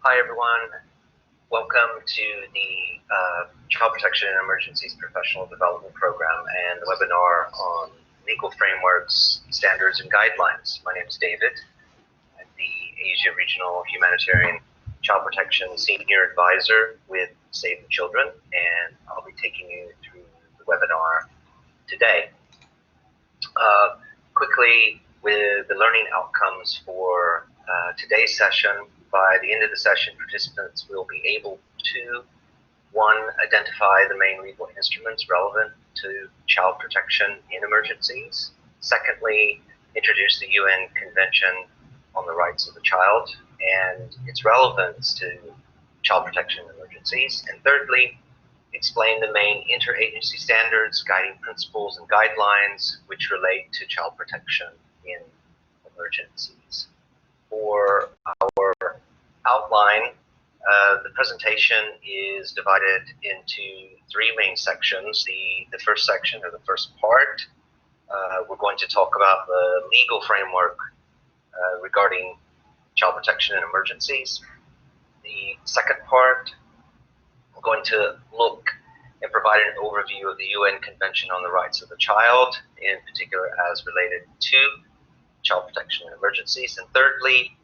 Hi, everyone. Welcome to the Child Protection and Emergencies Professional Development Program and the webinar on legal frameworks, standards, and guidelines. My name is David. I'm the Asia Regional Humanitarian Child Protection Senior Advisor with Save the Children, and I'll be taking you through the webinar today. Quickly, with the learning outcomes for today's session, by the end of the session, participants will be able to, one, identify the main legal instruments relevant to child protection in emergencies. Secondly, introduce the UN Convention on the Rights of the Child and its relevance to child protection in emergencies. And thirdly, explain the main interagency standards, guiding principles, and guidelines which relate to child protection in emergencies. For our outline, the presentation is divided into three main sections. The first section, or the first part, we're going to talk about the legal framework regarding child protection in emergencies. The second part, we're going to look and provide an overview of the UN Convention on the Rights of the Child, in particular as related to child protection in emergencies. And thirdly,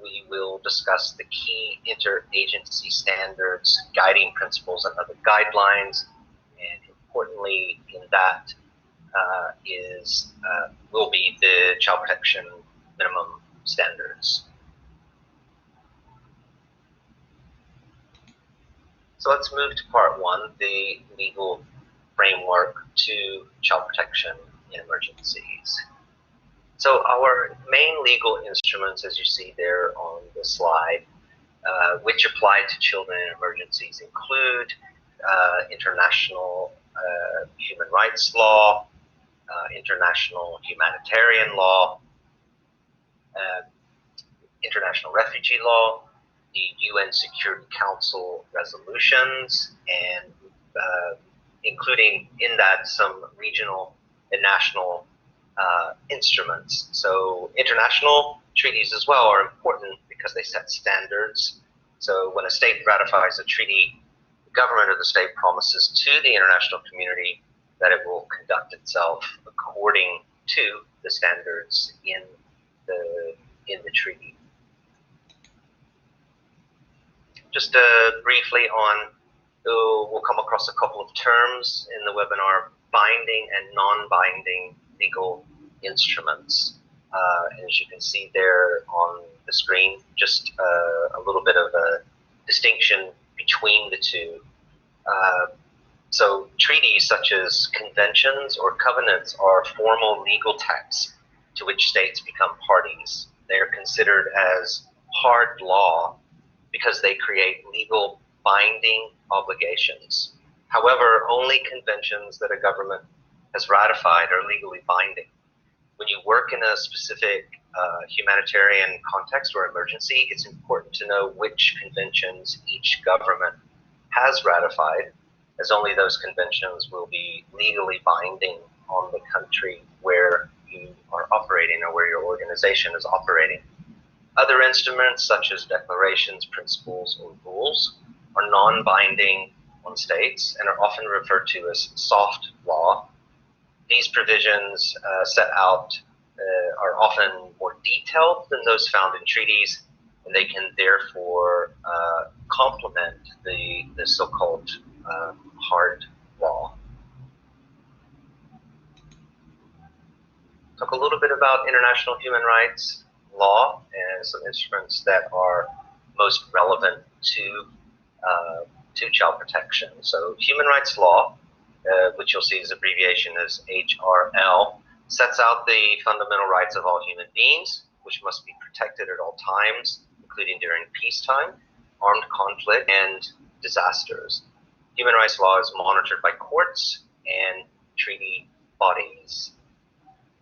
we will discuss the key interagency standards, guiding principles, and other guidelines. And importantly, in that will be the child protection minimum standards. So let's move to part one, the legal framework to child protection in emergencies. So our main legal instruments, as you see there on the slide, which apply to children in emergencies, include international human rights law, international humanitarian law, international refugee law, the UN Security Council resolutions, and including in that some regional and national instruments. So international treaties as well are important because they set standards. So when a state ratifies a treaty, the government of the state promises to the international community that it will conduct itself according to the standards in the treaty. Just briefly on, we'll come across a couple of terms in the webinar: binding and non-binding legal instruments. And as you can see there on the screen, just a little bit of a distinction between the two. So treaties such as conventions or covenants are formal legal texts to which states become parties. They are considered as hard law because they create legal binding obligations. However, only conventions that a government has ratified are legally binding. When you work in a specific humanitarian context or emergency, it's important to know which conventions each government has ratified, as only those conventions will be legally binding on the country where you are operating or where your organization is operating. Other instruments, such as declarations, principles, or rules, are non-binding on states and are often referred to as soft law. These provisions set out are often more detailed than those found in treaties, and they can therefore complement the so-called hard law. Talk a little bit about international human rights law and some instruments that are most relevant to child protection. So human rights law, which you'll see is abbreviation as HRL, sets out the fundamental rights of all human beings, which must be protected at all times, including during peacetime, armed conflict, and disasters. Human rights law is monitored by courts and treaty bodies.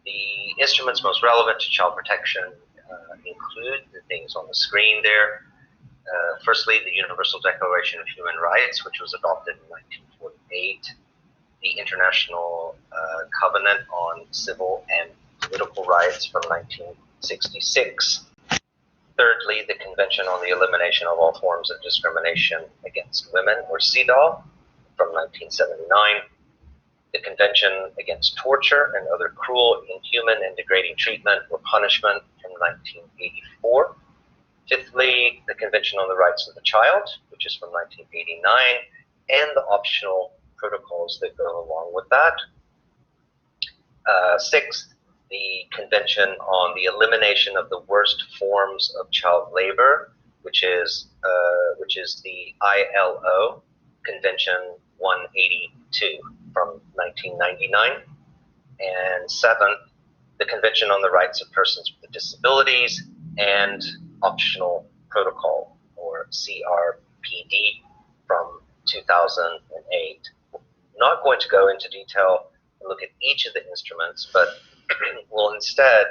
The instruments most relevant to child protection include the things on the screen there. Firstly, the Universal Declaration of Human Rights, which was adopted in 1948, the International Covenant on Civil and Political Rights from 1966, Thirdly, the Convention on the Elimination of All Forms of Discrimination Against Women, or CEDAW, from 1979. The Convention Against Torture and Other Cruel, Inhuman, and Degrading Treatment or Punishment from 1984. Fifthly, the Convention on the Rights of the Child, which is from 1989, and the optional protocols that go along with that. Sixth, the Convention on the Elimination of the Worst Forms of Child Labor, which is the ILO Convention 182 from 1999. And seventh, the Convention on the Rights of Persons with Disabilities and Optional Protocol, or CRPD, from 2008. I'm not going to go into detail and look at each of the instruments, but we'll instead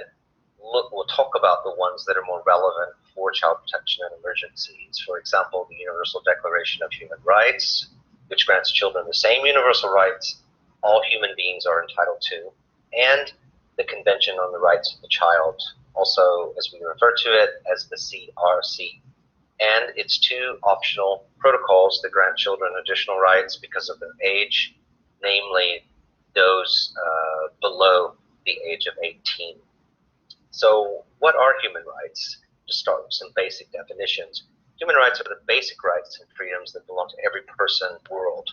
we'll talk about the ones that are more relevant for child protection and emergencies. For example, the Universal Declaration of Human Rights, which grants children the same universal rights all human beings are entitled to, and the Convention on the Rights of the Child, also as we refer to it as the CRC, and its two optional protocols that grant children additional rights because of their age, namely those below the age of 18. So what are human rights? To start with some basic definitions. Human rights are the basic rights and freedoms that belong to every person in the world.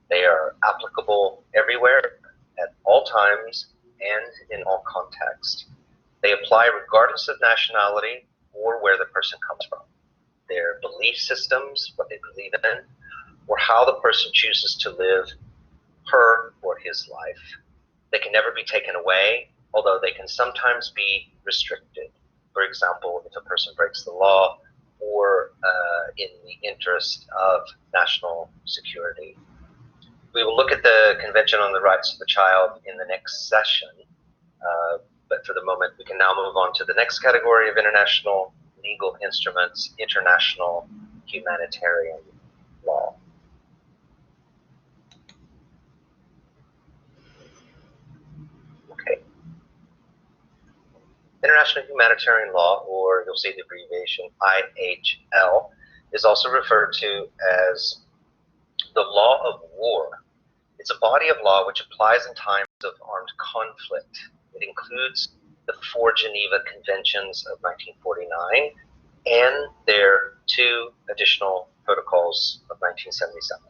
They are applicable everywhere, at all times, and in all contexts. They apply regardless of nationality or where the person comes from, their belief systems, what they believe in, or how the person chooses to live her or his life. They can never be taken away, although they can sometimes be restricted. For example, if a person breaks the law or in the interest of national security. We will look at the Convention on the Rights of the Child in the next session, but for the moment we can now move on to the next category of international legal instruments, international humanitarian law. Okay. International humanitarian law, or you'll see the abbreviation IHL, is also referred to as the law of war. It's a body of law which applies in times of armed conflict. It includes the four Geneva Conventions of 1949 and their two additional protocols of 1977.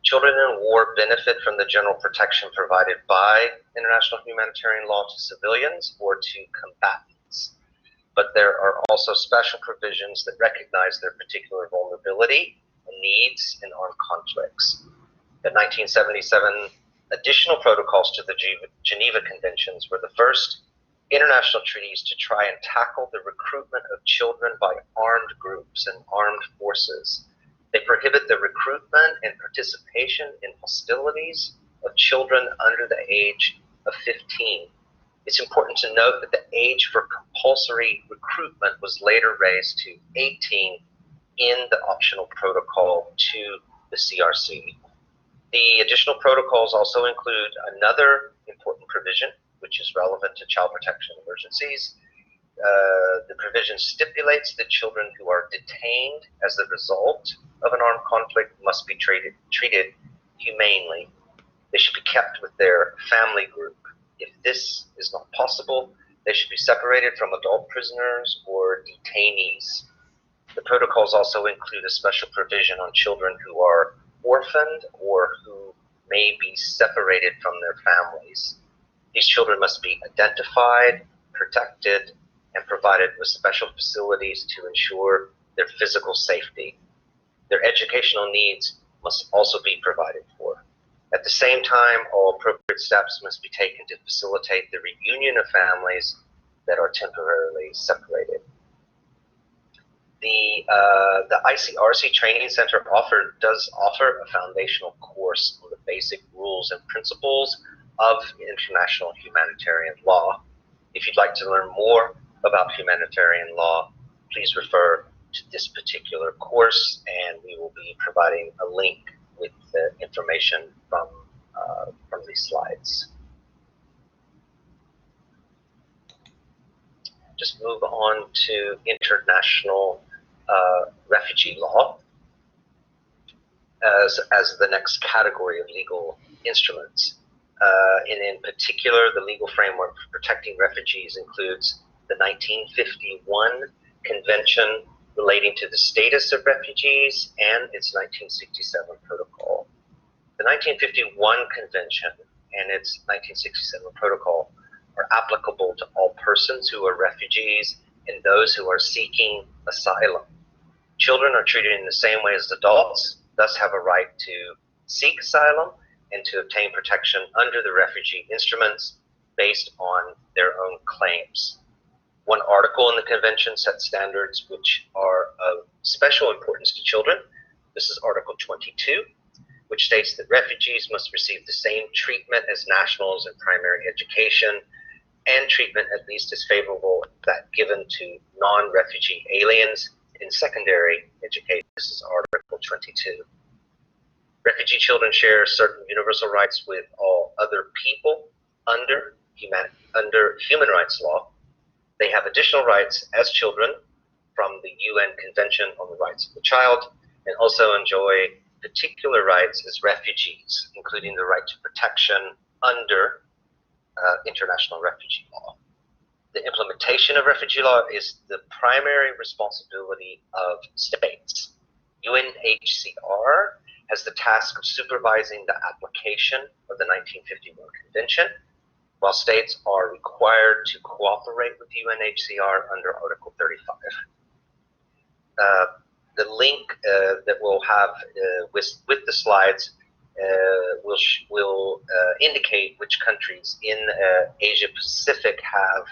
Children in war benefit from the general protection provided by international humanitarian law to civilians or to combatants. But there are also special provisions that recognize their particular vulnerability and needs in armed conflicts. The 1977 additional protocols to the Geneva Conventions were the first international treaties to try and tackle the recruitment of children by armed groups and armed forces. They prohibit the recruitment and participation in hostilities of children under the age of 15. It's important to note that the age for compulsory recruitment was later raised to 18 in the optional protocol to the CRC. The additional protocols also include another important provision, which is relevant to child protection emergencies. The provision stipulates that children who are detained as the result of an armed conflict must be treated humanely. They should be kept with their family group. If this is not possible, they should be separated from adult prisoners or detainees. The protocols also include a special provision on children who are orphaned or who may be separated from their families. These children must be identified, protected, and provided with special facilities to ensure their physical safety. Their educational needs must also be provided for. At the same time, all appropriate steps must be taken to facilitate the reunion of families that are temporarily separated. The ICRC Training Center does offer a foundational course on the basic rules and principles of international humanitarian law. If you'd like to learn more about humanitarian law, please refer to this particular course, and we will be providing a link with the information from these slides. just move on to international refugee law as the next category of legal instruments. And in particular, the legal framework for protecting refugees includes the 1951 Convention relating to the status of refugees and its 1967 protocol. The 1951 Convention and its 1967 protocol are applicable to all persons who are refugees and those who are seeking asylum. Children are treated in the same way as adults, thus have a right to seek asylum and to obtain protection under the refugee instruments based on their own claims. One article in the convention sets standards which are of special importance to children. This is Article 22, which states that refugees must receive the same treatment as nationals in primary education and treatment at least as favorable as that given to non-refugee aliens in secondary education. This is Article 22. Refugee children share certain universal rights with all other people under human rights law. They have additional rights as children from the UN Convention on the Rights of the Child, and also enjoy particular rights as refugees, including the right to protection under international refugee law. The implementation of refugee law is the primary responsibility of states. UNHCR has the task of supervising the application of the 1951 Convention, while states are required to cooperate with UNHCR under Article 35. The link that we'll have with the slides will indicate which countries in Asia Pacific have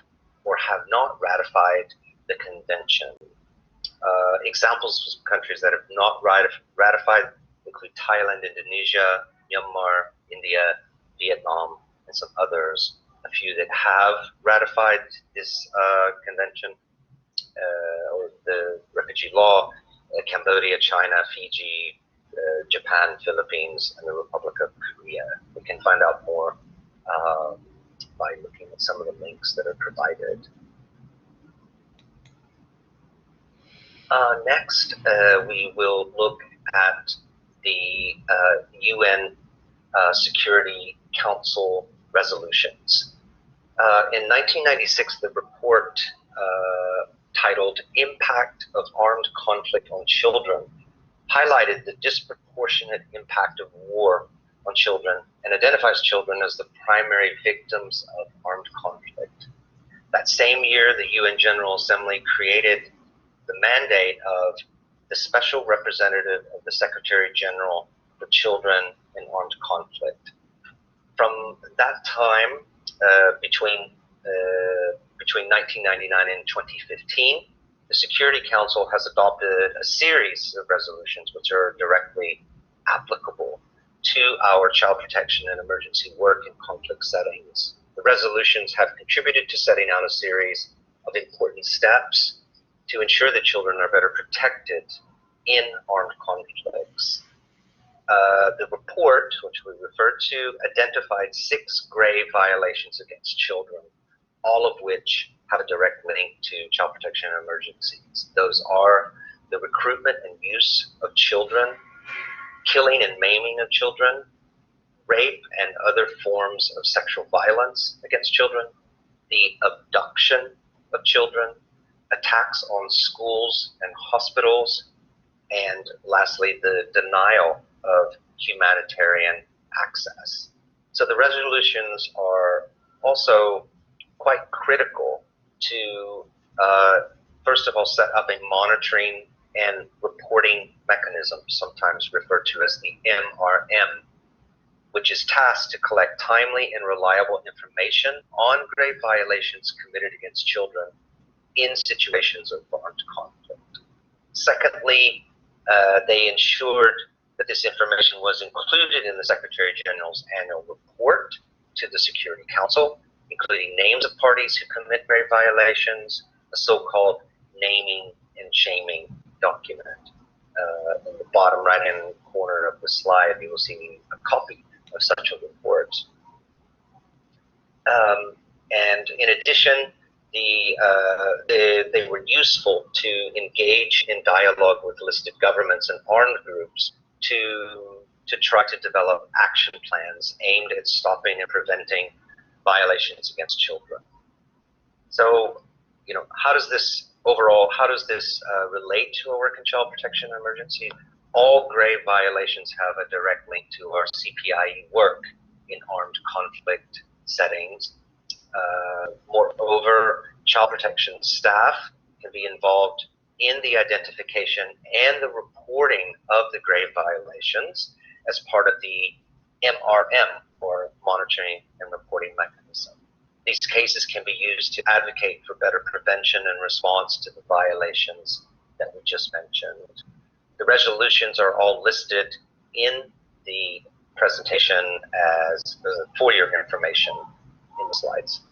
or have not ratified the convention. Examples of countries that have not ratified include Thailand, Indonesia, Myanmar, India, Vietnam, and some others. A few that have ratified this convention or the refugee law: Cambodia, China, Fiji, Japan, Philippines, and the Republic of Korea. We can find out more by looking at some of the links that are provided. Next, we will look at the UN Security Council resolutions. In 1996, the report titled Impact of Armed Conflict on Children highlighted the disproportionate impact of war on children and identifies children as the primary victims of armed conflict. That same year, the UN General Assembly created the mandate of the Special Representative of the Secretary General for Children in Armed Conflict. From that time, between 1999 and 2015, the Security Council has adopted a series of resolutions which are directly applicable to our child protection and emergency work in conflict settings. The resolutions have contributed to setting out a series of important steps to ensure that children are better protected in armed conflicts. The report, which we referred to, identified 6 grave violations against children, all of which have a direct link to child protection and emergencies. Those are the recruitment and use of children, killing and maiming of children, rape and other forms of sexual violence against children, the abduction of children, attacks on schools and hospitals, and lastly, the denial of humanitarian access. So the resolutions are also quite critical to, first of all, set up a monitoring and reporting mechanism, sometimes referred to as the MRM, which is tasked to collect timely and reliable information on grave violations committed against children in situations of armed conflict. Secondly, they ensured that this information was included in the Secretary General's annual report to the Security Council, including names of parties who commit grave violations, a so-called naming and shaming document. In the bottom right-hand corner of the slide, you will see a copy of such a report. And in addition, they were useful to engage in dialogue with listed governments and armed groups to try to develop action plans aimed at stopping and preventing violations against children. So, how does this relate to our work in child protection emergency? All grave violations have a direct link to our CPIE work in armed conflict settings. Moreover, child protection staff can be involved in the identification and the reporting of the grave violations as part of the MRM, or monitoring and reporting mechanism. These cases can be used to advocate for better prevention and response to the violations that we just mentioned. The resolutions are all listed in the presentation as for your information in the slides.